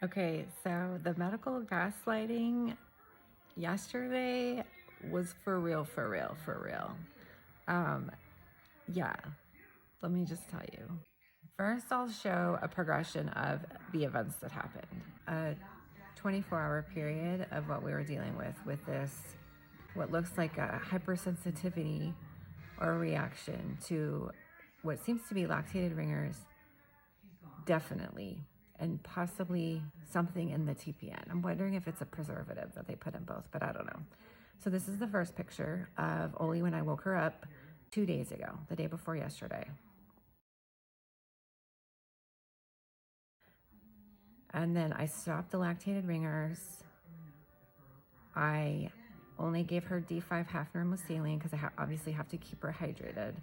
Okay, so the medical gaslighting yesterday was for real, for real, for real. Yeah, let me just tell you. First, I'll show a progression of the events that happened. A 24-hour period of what we were dealing with this, what looks like a hypersensitivity or a reaction to what seems to be lactated ringers, definitely, and possibly something in the TPN. I'm wondering if it's a preservative that they put in both, but I don't know. So this is the first picture of Oli when I woke her up 2 days ago, the day before yesterday. And then I stopped the lactated ringers. I only gave her D5 half normal saline because I obviously have to keep her hydrated.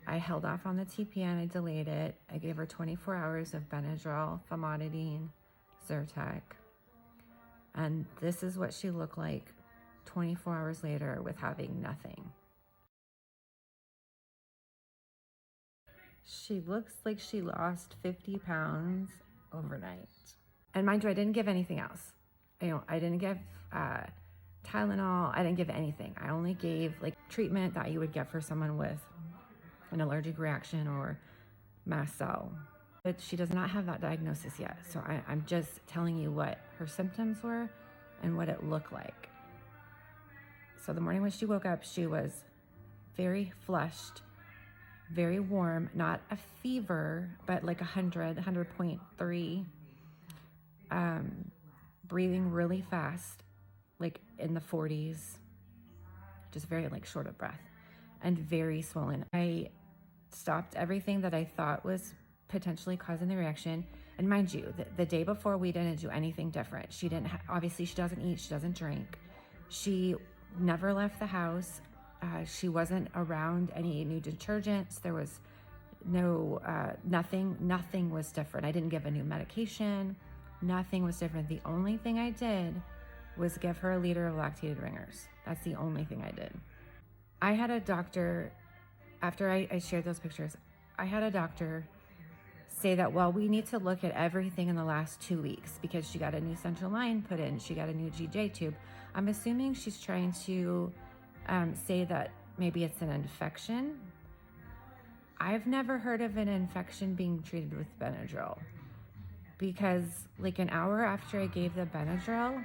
I held off on the TPN, I delayed it. I gave her 24 hours of Benadryl, famotidine, Zyrtec. And this is what she looked like 24 hours later with having nothing. She looks like she lost 50 pounds overnight. And mind you, I didn't give anything else. I didn't give Tylenol. I didn't give anything. I only gave like treatment that you would get for someone with an allergic reaction or mast cell. But she does not have that diagnosis yet. So I'm just telling you what her symptoms were and what it looked like. So the morning when she woke up, she was very flushed, very warm, not a fever, but like 100.3. Breathing really fast, like in the 40s, just very like short of breath and very swollen. I stopped everything that I thought was potentially causing the reaction. And mind you, the day before we didn't do anything different. She didn't, obviously she doesn't eat, she doesn't drink. She never left the house. She wasn't around any new detergents. There was nothing was different. I didn't give a new medication. Nothing was different. The only thing I did was give her a liter of lactated ringers. That's the only thing I did. I had a doctor, after I shared those pictures, I had a doctor say that, well, we need to look at everything in the last 2 weeks because she got a new central line put in. She got a new GJ tube. I'm assuming she's trying to say that maybe it's an infection. I've never heard of an infection being treated with Benadryl because like an hour after I gave the Benadryl,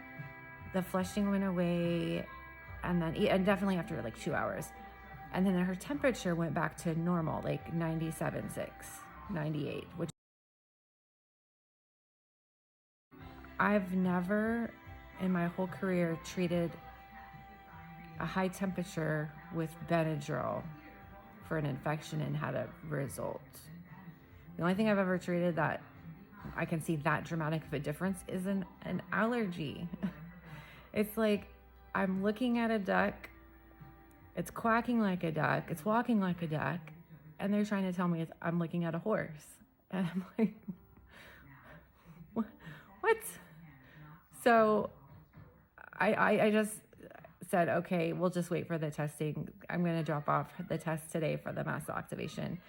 the flushing went away, and definitely after like 2 hours. And then her temperature went back to normal, like 97.6, 98, which I've never in my whole career treated a high temperature with Benadryl for an infection and had a result. The only thing I've ever treated that I can see that dramatic of a difference is an allergy. It's like I'm looking at a duck, it's quacking like a duck, it's walking like a duck, and they're trying to tell me I'm looking at a horse. And I'm like, what? So I just said, okay, we'll just wait for the testing. I'm going to drop off the test today for the mast cell activation.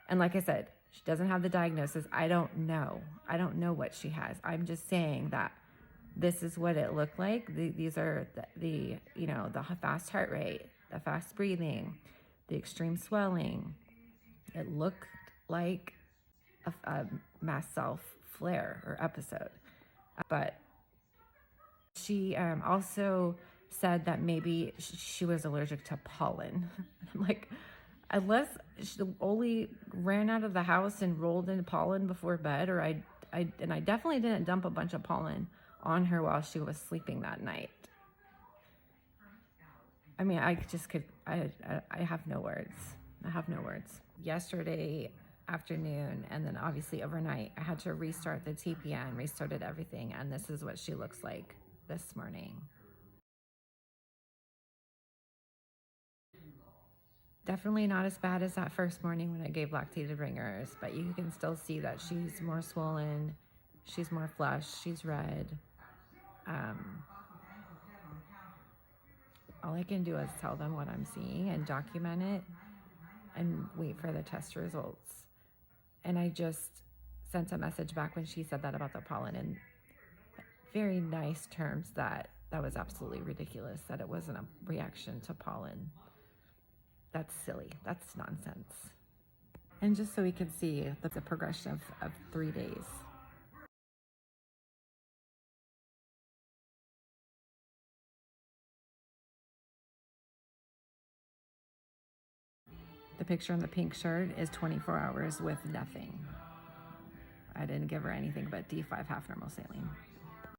And like I said, she doesn't have the diagnosis. I don't know what she has. I'm just saying that this is what it looked like. These are the fast heart rate, the fast breathing, the extreme swelling. It looked like a mast cell flare or episode. But she also said that maybe she was allergic to pollen. I'm like, unless Oli ran out of the house and rolled in pollen before bed, or I definitely didn't dump a bunch of pollen on her while she was sleeping that night. I mean, I have no words. I have no words. Yesterday afternoon, and then obviously overnight, I had to restart the TPN, restarted everything, and this is what she looks like this morning. Definitely not as bad as that first morning when I gave lactated ringers, but you can still see that she's more swollen, she's more flushed, she's red. All I can do is tell them what I'm seeing and document it and wait for the test results. And I just sent a message back when she said that about the pollen, and very nice terms that was absolutely ridiculous, that it wasn't a reaction to pollen. That's silly. That's nonsense. And just so we can see the progression of 3 days. The picture in the pink shirt is 24 hours with nothing. I didn't give her anything but D5 half normal saline.